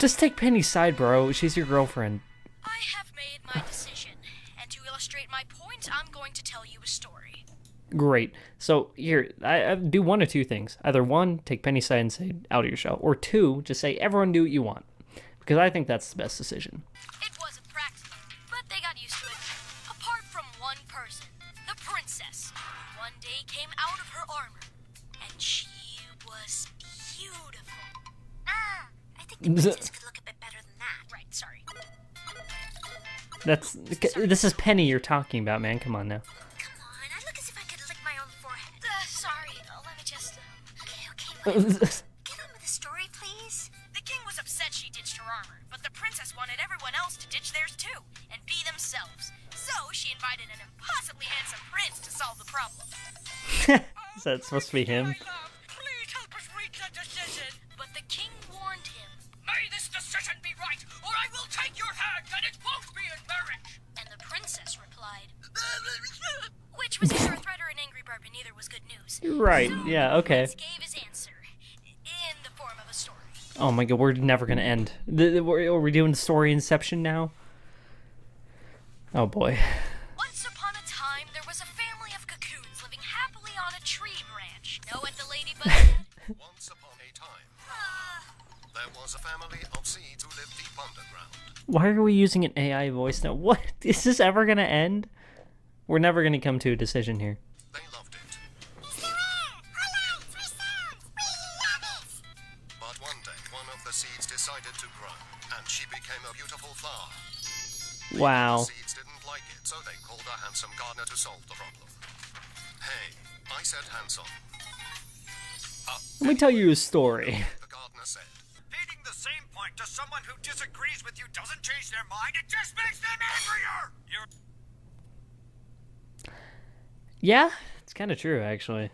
Just take Penny's side, bro. She's your girlfriend. I have made my decision, and to illustrate my point, I'm going to tell you a story. Great. So here, I do one of two things. Either one, take Penny's side and say out of your shell, or two, just say everyone do what you want, because I think that's the best decision. It wasn't practical, but they got used to it. Apart from one person, the princess, who one day came out of her armor, and she was beautiful. I think the princess could look a bit better than that. Right, sorry. This is Penny you're talking about, man. Come on now. Come on, I look as if I could lick my own forehead. Sorry, let me just... Okay, get on with the story, please. The king was upset she ditched her armor, but the princess wanted everyone else to ditch theirs too, and be themselves. So she invited an impossibly handsome prince to solve the problem. Is that supposed to be him? Please help us reach a decision. But the king warned him. May this decision be right, or I will take your hand and it won't be in marriage. And the princess replied, which was either a threat or an angry burp, and neither was good news. Right, So yeah, okay. the prince gave his answer in the form of a story. Oh my god, we're never gonna end. Are we doing the story Inception now? Oh boy. Once upon a time, there was a family of cocoons living happily on a tree branch. Know what the ladybug said? Once upon a time, there was a family of seeds who lived deep underground. Why are we using an AI voice now? What? Is this ever gonna end? We're never gonna come to a decision here. They loved it. But one day, one of the seeds decided to grow, and she became a beautiful flower. Wow. The seeds didn't like it, so they called a handsome gardener to solve the problem. Hey, I said handsome. Let me tell you a story. The gardener said. Repeating the same point to someone who disagrees with you doesn't change their mind, it just makes them angrier! Yeah, it's kind of true, actually.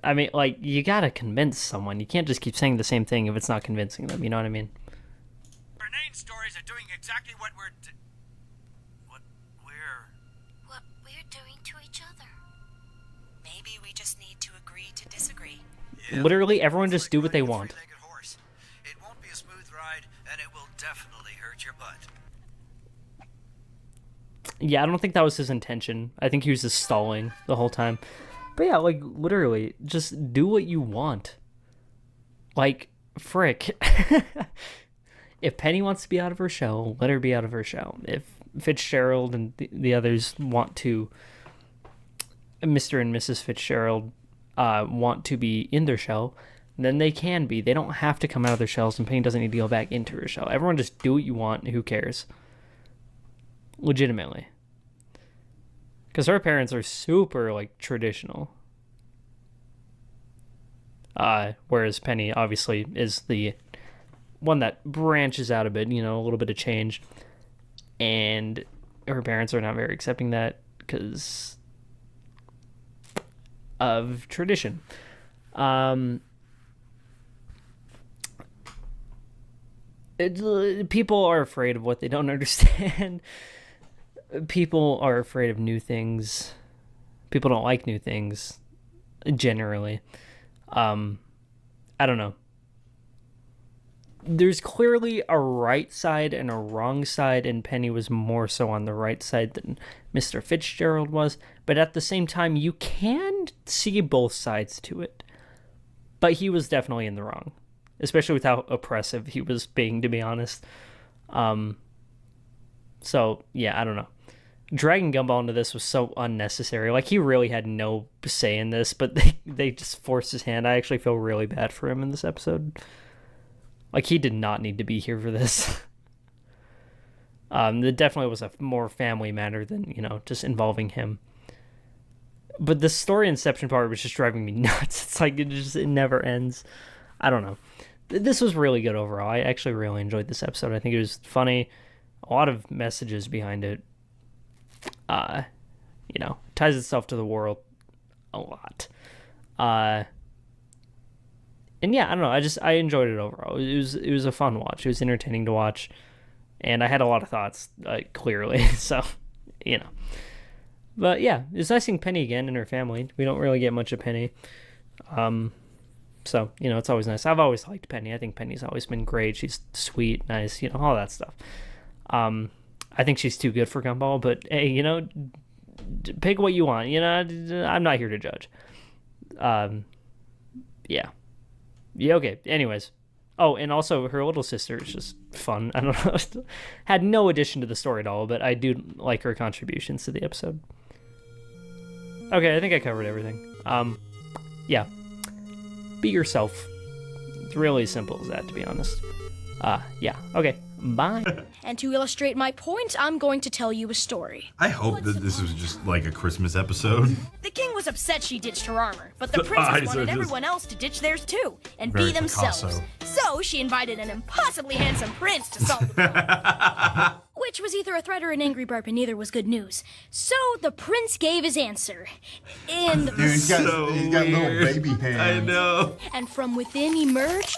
I mean, like, you gotta convince someone. You can't just keep saying the same thing if it's not convincing them, you know what I mean? Bernayne stories are doing exactly what we're doing to each other. Maybe we just need to agree to disagree. Yeah. Literally, everyone just do what they Riding a want. three-legged horse. It won't be a smooth ride, and it will definitely hurt your butt. Yeah, I don't think that was his intention. I think he was just stalling the whole time. But yeah, like, literally, just do what you want. Like, frick. If Penny wants to be out of her shell, let her be out of her shell. If Fitzgerald and the others want to, Mr. and Mrs. Fitzgerald want to be in their shell, then they can be. They don't have to come out of their shells, and Penny doesn't need to go back into her shell. Everyone just do what you want, who cares? Legitimately. Because her parents are super, like, traditional. Whereas Penny, obviously, is the one that branches out a bit, you know, a little bit of change. And her parents are not very accepting that because of tradition. People are afraid of what they don't understand. People are afraid of new things. People don't like new things, generally. I don't know. There's clearly a right side and a wrong side, and Penny was more so on the right side than Mr. Fitzgerald was. But at the same time, you can see both sides to it. But he was definitely in the wrong, especially with how oppressive he was being, to be honest. So, yeah, I don't know. Dragging Gumball into this was so unnecessary. Like, he really had no say in this, but they just forced his hand. I actually feel really bad for him in this episode. Like, he did not need to be here for this. It definitely was a more family matter than, you know, just involving him. But the story inception part was just driving me nuts. It's like, it never ends. I don't know. This was really good overall. I actually really enjoyed this episode. I think it was funny. A lot of messages behind it. You know, ties itself to the world a lot. And yeah, I don't know. I enjoyed it overall. It was a fun watch. It was entertaining to watch, and I had a lot of thoughts, clearly. So, you know. But yeah, it's nice seeing Penny again and her family. We don't really get much of Penny. So, you know, it's always nice. I've always liked Penny. I think Penny's always been great. She's sweet, nice, you know, all that stuff. I think she's too good for Gumball, but hey, you know, pick what you want. You know, I'm not here to judge. Yeah. Okay. Anyways. Oh, and also her little sister is just fun. I don't know. Had no addition to the story at all, but I do like her contributions to the episode. Okay, I think I covered everything. Yeah. Be yourself. It's really as simple as that, to be honest. Yeah. Okay. Bye. And to illustrate my point, I'm going to tell you a story. I hope that this was just like a Christmas episode. The king was upset she ditched her armor, but the princess wanted everyone else to ditch theirs too, and be themselves. Picasso. So she invited an impossibly handsome prince to solve the problem. Which was either a threat or an angry burp, and neither was good news. So the prince gave his answer. In Dude, he's got little baby hands. I know. And from within emerged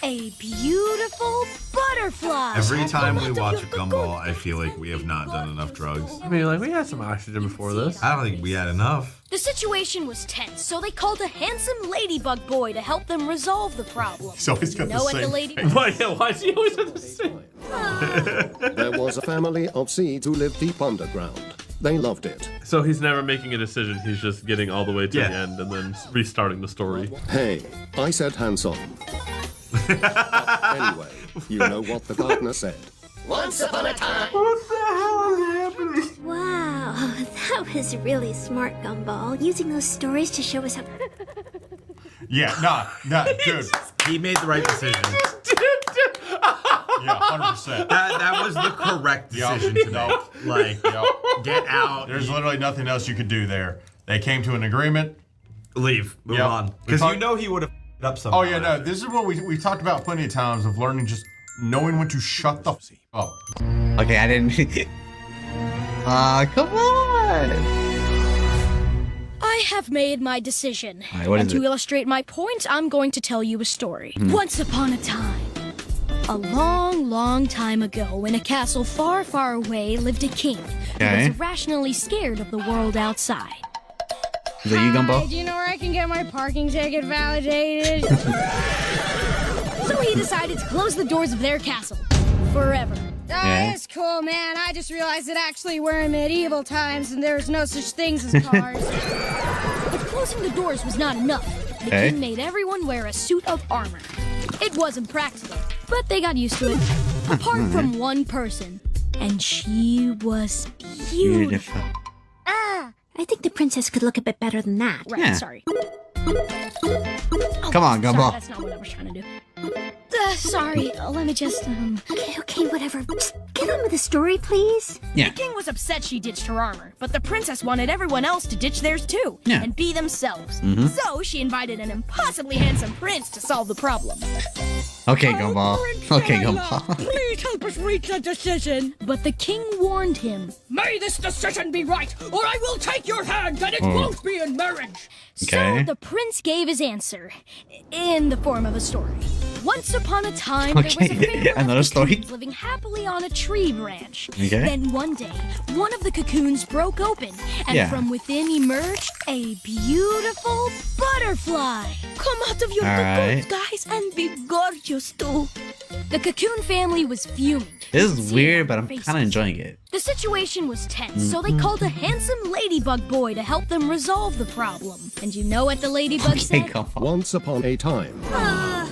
a beautiful butterfly. Every time we watch a Gumball, I feel like we have not done enough drugs. I mean, like, we had some oxygen before this. I don't think we had enough. The situation was tense, so they called a handsome ladybug boy to help them resolve the problem. He's always got the What same the lady? Why is he always at the same? There was a family of seeds who lived deep underground. They loved it. So he's never making a decision. He's just getting all the way to the end and then restarting the story. Hey, I said handsome. Anyway, you know what the gardener said. Once upon a time. What the hell is happening? Wow, that was really smart, Gumball. Using those stories to show us how. Yeah, nah, dude. He made the right decision. Yeah, 100%. That was the correct decision to make. Like, get out. There's literally nothing else you could do there. They came to an agreement. Leave. Move on. Because you know he would have up somehow. Oh, yeah, no. This is what we talked about plenty of times of learning, just knowing when to shut the up. Okay, I didn't. Come on. I have made my decision. All right, what and is to it? illustrate my point, I'm going to tell you a story. Once upon a time, a long, long time ago, in a castle far, far away, lived a king who was irrationally scared of the world outside. Is that you, Gumball? Do you know where I can get my parking ticket validated? So he decided to close the doors of their castle forever. That's cool, man. I just realized that actually we're in medieval times and there's no such things as cars. But closing the doors was not enough. The king made everyone wear a suit of armor. It wasn't practical, but they got used to it. Apart from one person. And she was beautiful. I think the princess could look a bit better than that. Right, sorry. Come on, Gumball. Sorry, that's not what I was trying to do. Sorry, let me just, Okay, whatever. Just get on with the story, please. Yeah. The king was upset she ditched her armor, but the princess wanted everyone else to ditch theirs too, and be themselves. So she invited an impossibly handsome prince to solve the problem. Okay, Gumball. Okay, Gumball. Please help us reach a decision. But the king warned him. May this decision be right, or I will take your hand and it won't be in marriage. Okay. So the prince gave his answer in the form of a story. Once upon a time, there was a family Another of story. cocoons living happily on a tree branch. Okay. Then one day, one of the cocoons broke open, and from within emerged a beautiful butterfly. Come out of your cocoons, guys, and be gorgeous too. The cocoon family was fuming. This is weird, but I'm kind of enjoying it. The situation was tense, so they called a handsome ladybug boy to help them resolve the problem. And you know what the ladybug said? Gumball. Once upon a time,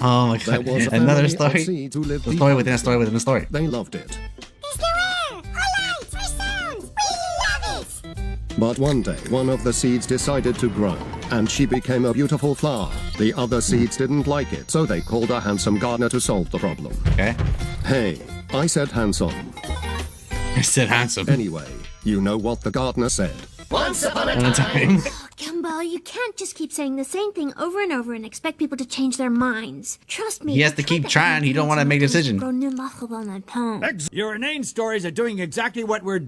Oh my there god. was a Another family story. of seeds who lived A deep story within a story within a story. They loved it. Is there air? Or lights? Or sounds? We love it! But one day, one of the seeds decided to grow, and she became a beautiful flower. The other seeds didn't like it, so they called a handsome gardener to solve the problem. Okay. Hey, I said handsome. I said handsome. Anyway, you know what the gardener said. Once upon a Another time. Gumball, you can't just keep saying the same thing over and over and expect people to change their minds. Trust me. He has to keep trying. He don't want to make a decision. Your inane stories are doing exactly what we're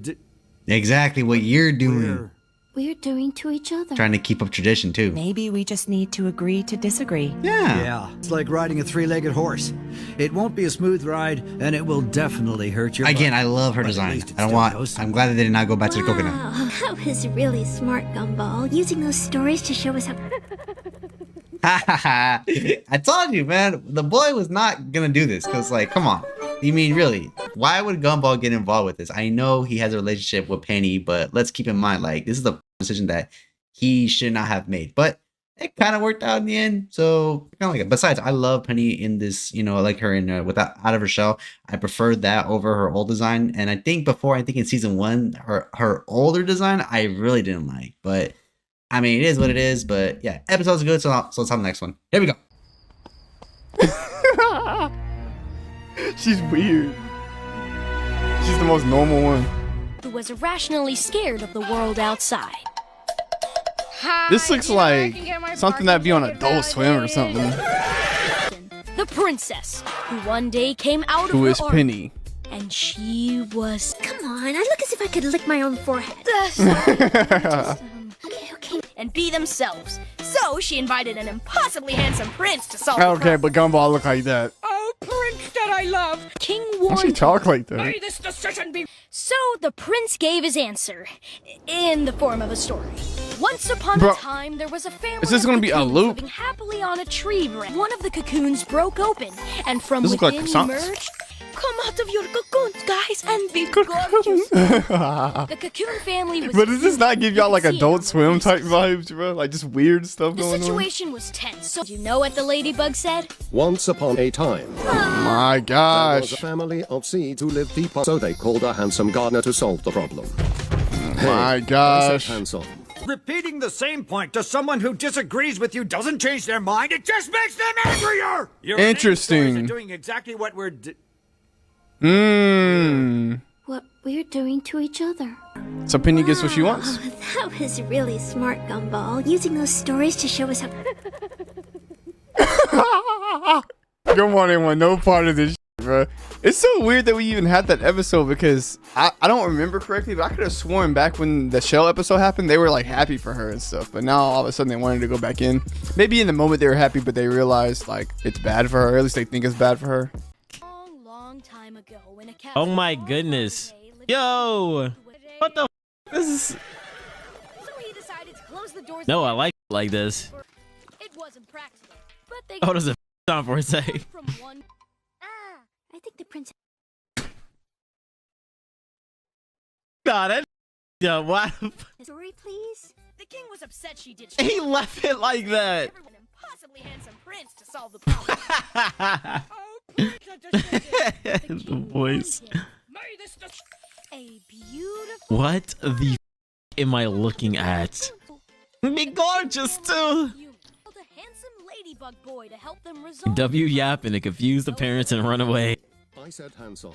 Exactly what you're doing. We're doing to each other. Trying to keep up tradition too. Maybe we just need to agree to disagree. Yeah. It's like riding a three-legged horse. It won't be a smooth ride, and it will definitely hurt your Again, butt. I love her But at design. least it I don't still want. goes. I'm glad that they did not go back to the coconut. Wow, that was really smart, Gumball. Using those stories to show us how. I told you, man. The boy was not gonna do this because, like, come on. You mean really? Why would Gumball get involved with this? I know he has a relationship with Penny, but let's keep in mind, like, this is a decision that he should not have made. But it kind of worked out in the end, so kind of like it. Besides, I love Penny in this. You know, I like her in without out of her shell. I preferred that over her old design, and I think in season 1, her older design I really didn't like. But I mean, it is what it is. But yeah, episode's good, so let's have the next one. Here we go. She's weird. She's the most normal one. Who was irrationally scared of the world outside. This looks like something that'd be on Adult Swim or something. The princess, who one day came out of Who her is ark, Penny? and she was... Come on, I look as if I could lick my own forehead. Okay. And be themselves. So she invited an impossibly handsome prince to solve Okay, but Gumball look like that. Oh, prince that I love. King Why warned she talk like that? May this decision be... So the prince gave his answer in the form of a story. Once upon Bro, a time, there was a family is this of gonna be a cocoons loop? living happily on a tree branch. One of the cocoons broke open, and from This looks like within croissants. emerged... Come out of your cocoons, guys, and be gorgeous. The cocoon family was... But does this not give y'all like seen Adult on the Swim type vibes, bro? Like just weird stuff The going on? situation was tense. So you know what the ladybug said? Once upon a time, My there was a gosh. family of seeds who lived deeper, so they called a handsome gardener to solve the problem. My I said gosh. handsome. Repeating the same point to someone who disagrees with you doesn't change their mind. It just makes them angrier. Your Interesting. stories are doing exactly what we're What we're doing to each other. So Penny gets what she wants. Oh, that was really smart, Gumball. Using those stories to show us how... Come on, anyone. No part of this, bro. It's so weird that we even had that episode because I don't remember correctly, but I could have sworn back when the Shell episode happened, they were like happy for her and stuff. But now all of a sudden they wanted to go back in. Maybe in the moment they were happy, but they realized like it's bad for her. Or at least they think it's bad for her. Long time ago, when a cat Oh my goodness. Yo. What the f? This is... So he decided to close the doors. No, I like this. It wasn't practical, but they Oh, does it f on for a sec? from one... I think the princess... Nah, that yeah, what? Story, please? The king was upset she ditched He left it like that. everyone impossibly handsome prince to solve the problem. The voice. A beautiful... What the f am I looking at? Be gorgeous too. A handsome ladybug boy to help them resolve... W yapping to confuse the parents and run away. I said handsome.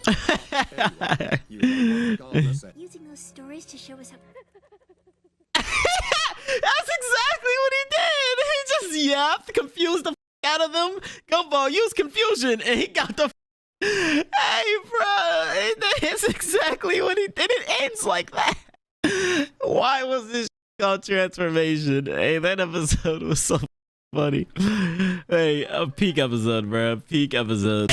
Anyway, you know what the gardener said. Using those stories to show us how... That's exactly what he did. He just yapped, confused the f out of them. Gumball used confusion, and he got the f. Hey, bro, that's exactly what he did. It ends like that. Why was this called transformation? Hey, that episode was so funny. Hey, a peak episode, bro. Peak episode.